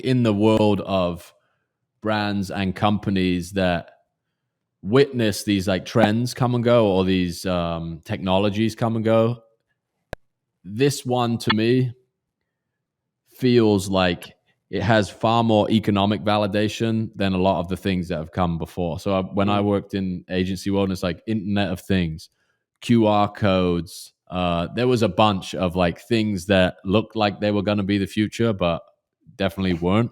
in the world of brands and companies that witness these like trends come and go, or these technologies come and go, this one to me feels like it has far more economic validation than a lot of the things that have come before. So when I worked in agency world, it's like Internet of Things, QR codes. There was a bunch of like things that looked like they were going to be the future, but definitely weren't.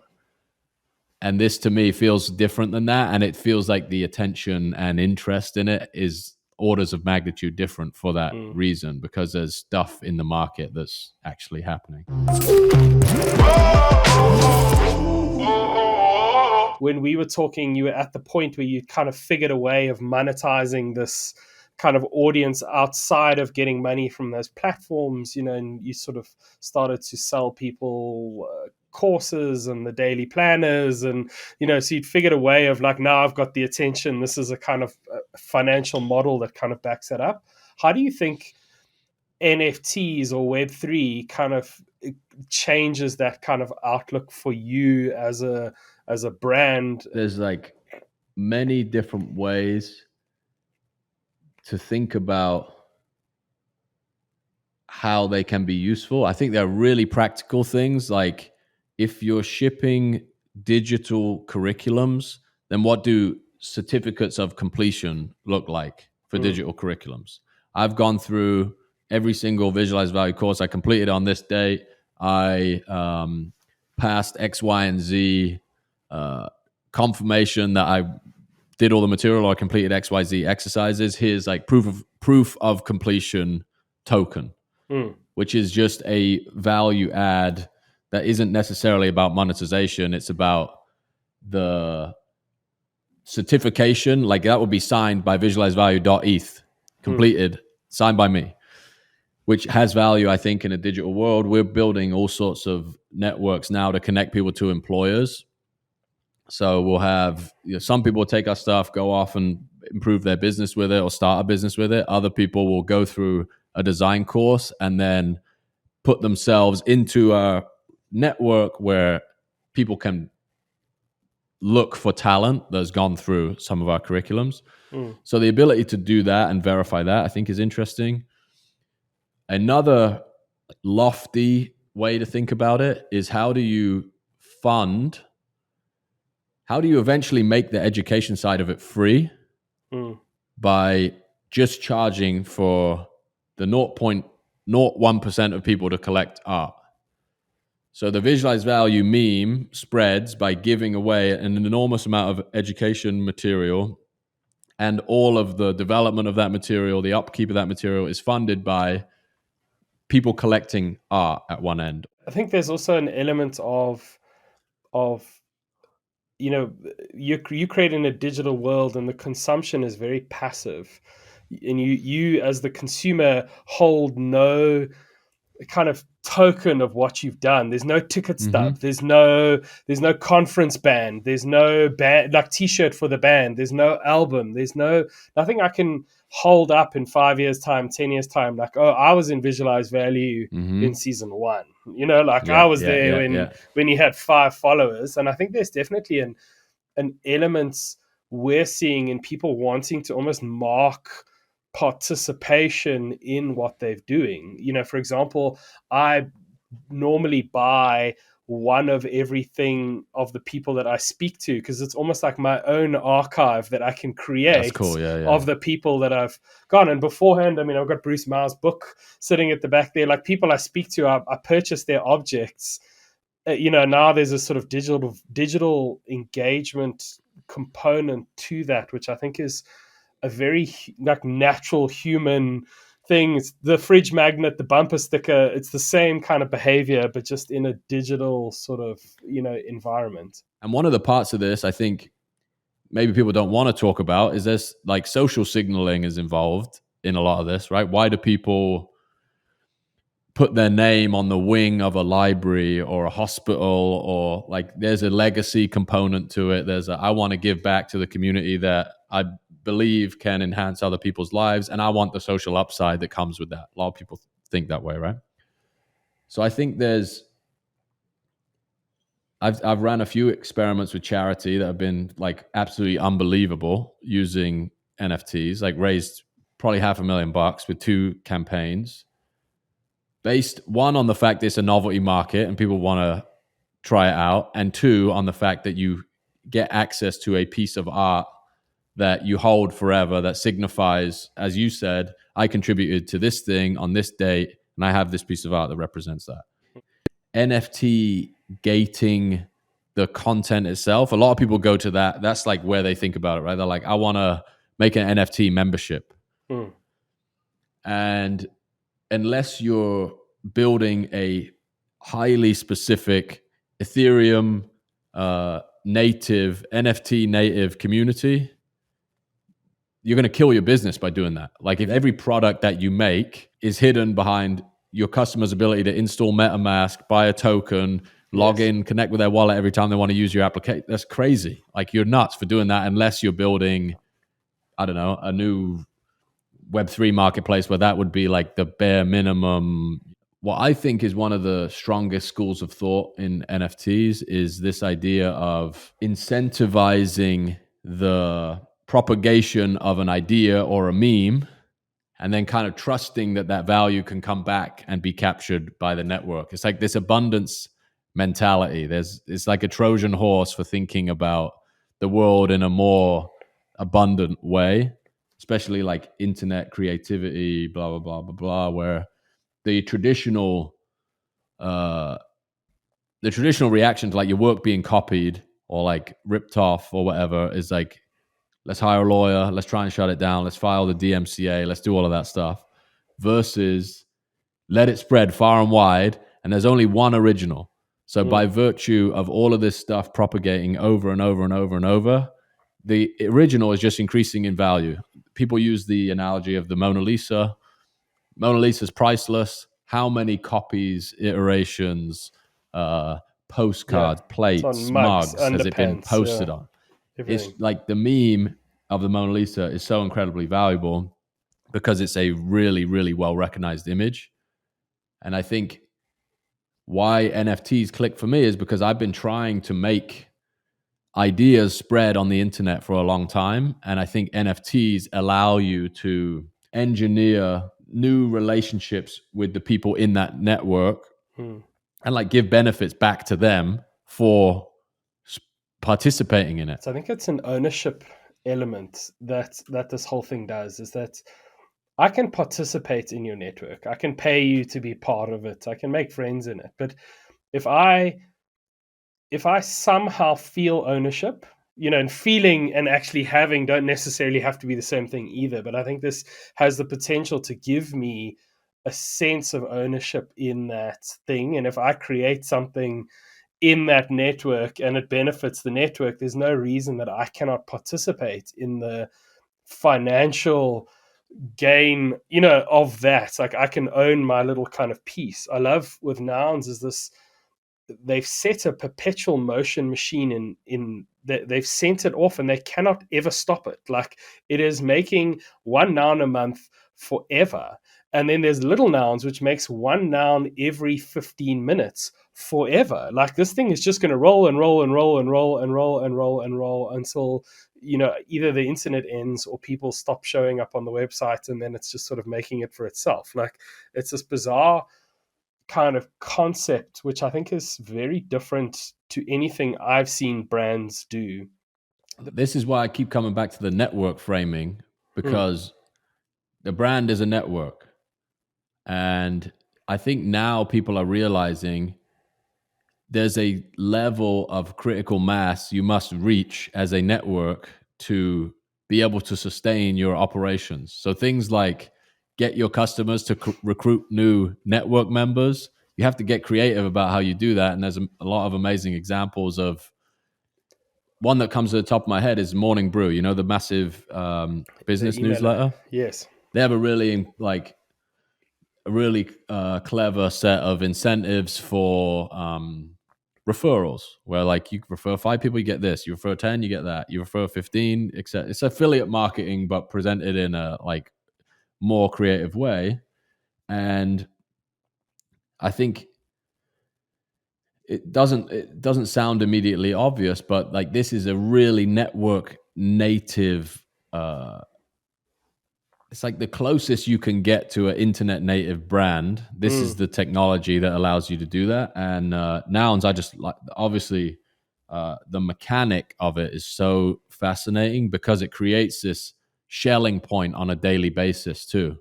And this to me feels different than that. And it feels like the attention and interest in it is orders of magnitude different for that reason, because there's stuff in the market that's actually happening. When we were talking, you were at the point where you kind of figured a way of monetizing this kind of audience outside of getting money from those platforms, and you sort of started to sell people courses and the daily planners, and so you'd figured a way of like, now I've got the attention, this is a kind of financial model that kind of backs that up. How do you think NFTs or Web3 kind of changes that kind of outlook for you as a brand? There's like many different ways to think about how they can be useful. I think they're really practical things. Like if you're shipping digital curriculums, then what do certificates of completion look like for digital curriculums? I've gone through every single Visualize Value course I completed on this date. I passed X, Y, and Z confirmation that I did all the material, or I completed X, Y, Z exercises. Here's like proof of completion token, which is just a value add that isn't necessarily about monetization. It's about the certification. Like that would be signed by visualizevalue.eth, completed, signed by me, which has value, I think, in a digital world. We're building all sorts of networks now to connect people to employers. So we'll have some people will take our stuff, go off and improve their business with it or start a business with it. Other people will go through a design course and then put themselves into a network where people can look for talent that's gone through some of our curriculums. So the ability to do that and verify that, I think, is interesting. Another lofty way to think about it is how do you eventually make the education side of it free by just charging for the 0.01% of people to collect art. So the Visualize Value meme spreads by giving away an enormous amount of education material, and all of the development of that material, the upkeep of that material is funded by people collecting art at one end. I think there's also an element of you're creating a digital world and the consumption is very passive, and you as the consumer hold no kind of token of what you've done. There's no ticket stub. There's no conference band. There's no band like t-shirt for the band. There's no album. There's nothing I can hold up in 5 years time, 10 years time. Like, oh, I was in Visualize Value in season 1, I was there when you had 5 followers. And I think there's definitely an element we're seeing in people wanting to almost mark participation in what they're doing. For example, I normally buy one of everything of the people that I speak to, because it's almost like my own archive that I can create of the people that I've gone. And beforehand, I've got Bruce Mao's book sitting at the back there. Like people I speak to, I purchase their objects. Now there's a sort of digital engagement component to that, which I think is a very like natural human thing. It's the fridge magnet, the bumper sticker. It's the same kind of behavior, but just in a digital sort of, environment. And one of the parts of this, I think maybe people don't want to talk about, is this like social signaling is involved in a lot of this, right? Why do people put their name on the wing of a library or a hospital, or like there's a legacy component to it. I want to give back to the community that I believe can enhance other people's lives, and I want the social upside that comes with that. A lot of people think that way, right? So I think I've ran a few experiments with charity that have been like absolutely unbelievable using NFTs, like raised probably $500,000 with 2 campaigns, based one on the fact it's a novelty market and people want to try it out, and 2 on the fact that you get access to a piece of art that you hold forever that signifies, as you said, I contributed to this thing on this date and I have this piece of art that represents that. NFT gating the content itself, a lot of people go to that. That's like where they think about it, right? They're like, I want to make an NFT membership. And unless you're building a highly specific Ethereum native, NFT native community, you're going to kill your business by doing that. Like if every product that you make is hidden behind your customer's ability to install MetaMask, buy a token, log in, connect with their wallet every time they want to use your application, that's crazy. Like you're nuts for doing that unless you're building, I don't know, a new Web3 marketplace where that would be like the bare minimum. What I think is one of the strongest schools of thought in NFTs is this idea of incentivizing the propagation of an idea or a meme, and then kind of trusting that that value can come back and be captured by the network. It's like this abundance mentality. It's like a Trojan horse for thinking about the world in a more abundant way, especially like internet creativity, blah, blah, blah, blah, blah, where the traditional reaction to like your work being copied or like ripped off or whatever is like, let's hire a lawyer, let's try and shut it down, let's file the DMCA, let's do all of that stuff, versus let it spread far and wide, and there's only one original. So by virtue of all of this stuff propagating over and over and over and over, the original is just increasing in value. People use the analogy of the Mona Lisa. Mona Lisa's priceless. How many copies, iterations, postcards, plates, mugs has it been posted on? Everything. It's like the meme of the Mona Lisa is so incredibly valuable because it's a really, really well-recognized image. And I think why NFTs click for me is because I've been trying to make ideas spread on the internet for a long time. And I think NFTs allow you to engineer new relationships with the people in that network and like give benefits back to them for participating in it. So I think it's an ownership element that this whole thing does, is that I can participate in your network. I can pay you to be part of it. I can make friends in it. But if I somehow feel ownership, and feeling and actually having don't necessarily have to be the same thing either. But I think this has the potential to give me a sense of ownership in that thing. And if I create something in that network and it benefits the network, there's no reason that I cannot participate in the financial gain, of that. Like I can own my little kind of piece. I love with nouns is this, they've set a perpetual motion machine in they've sent it off and they cannot ever stop it. Like it is making one noun a month forever. And then there's little nouns, which makes one noun every 15 minutes forever. Like this thing is just going to roll and roll and roll and roll and roll and roll and roll until, either the internet ends or people stop showing up on the website, and then it's just sort of making it for itself. Like it's this bizarre kind of concept, which I think is very different to anything I've seen brands do. This is why I keep coming back to the network framing, because the brand is a network. And I think now people are realizing there's a level of critical mass you must reach as a network to be able to sustain your operations. So things like get your customers to recruit new network members. You have to get creative about how you do that. And there's a lot of amazing examples of, one that comes to the top of my head is Morning Brew, the massive business newsletter. Yes. They have a really clever set of incentives for referrals, where like you refer 5 people, you get this, you refer 10, you get that, you refer 15, etc. It's affiliate marketing, but presented in a like more creative way. And I think it doesn't sound immediately obvious, but like this is a really network native. It's like the closest you can get to an internet native brand. This is the technology that allows you to do that. And Nouns, I just like, obviously the mechanic of it is so fascinating because it creates this shelling point on a daily basis too.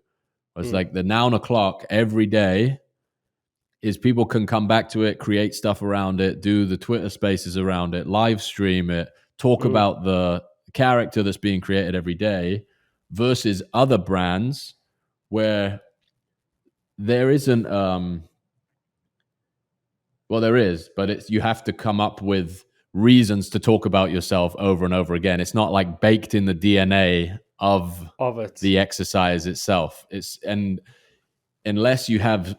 It's like the noun o'clock every day is people can come back to it, create stuff around it, do the Twitter spaces around it, live stream it, talk about the character that's being created every day, versus other brands where there isn't well, there is, but it's, you have to come up with reasons to talk about yourself over and over again. It's not like baked in the DNA of it. the exercise itself. It's, and unless you have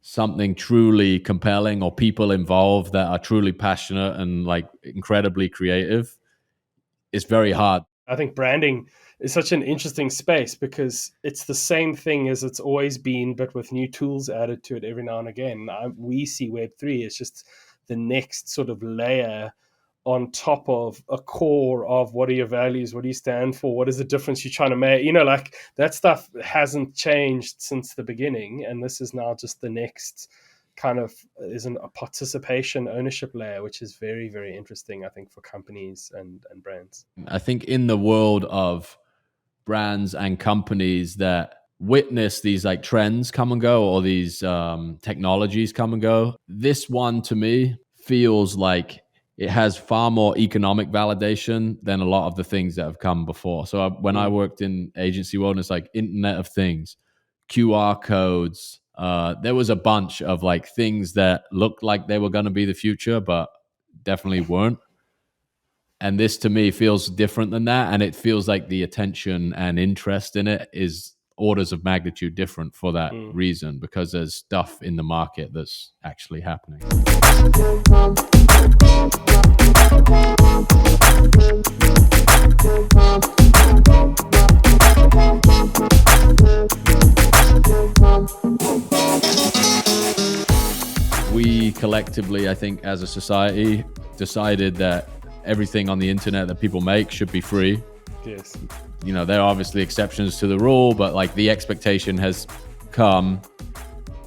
something truly compelling or people involved that are truly passionate and like incredibly creative, it's very hard. I think branding is such an interesting space because it's the same thing as it's always been, but with new tools added to it every now and again. We see Web3 as just the next sort of layer on top of a core of what are your values, what do you stand for, what is the difference you're trying to make. Like that stuff hasn't changed since the beginning, and this is now just the next kind of isn't a participation ownership layer, which is very, very interesting, I think, for companies and brands. I think in the world of brands and companies that witness these like trends come and go, or these technologies come and go, this one to me feels like it has far more economic validation than a lot of the things that have come before. So when I worked in agency world, it's like Internet of Things, QR codes. There was a bunch of like things that looked like they were going to be the future, but definitely weren't. And this to me feels different than that. And it feels like the attention and interest in it is orders of magnitude different for that reason, because there's stuff in the market that's actually happening. We collectively, I think, as a society, decided that everything on the internet that people make should be free. Yes. There are obviously exceptions to the rule, but like the expectation has come,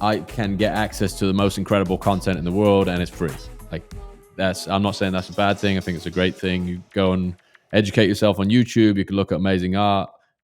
I can get access to the most incredible content in the world and it's free. Like I'm not saying that's a bad thing. I think it's a great thing. You go and educate yourself on YouTube. You can look at amazing art.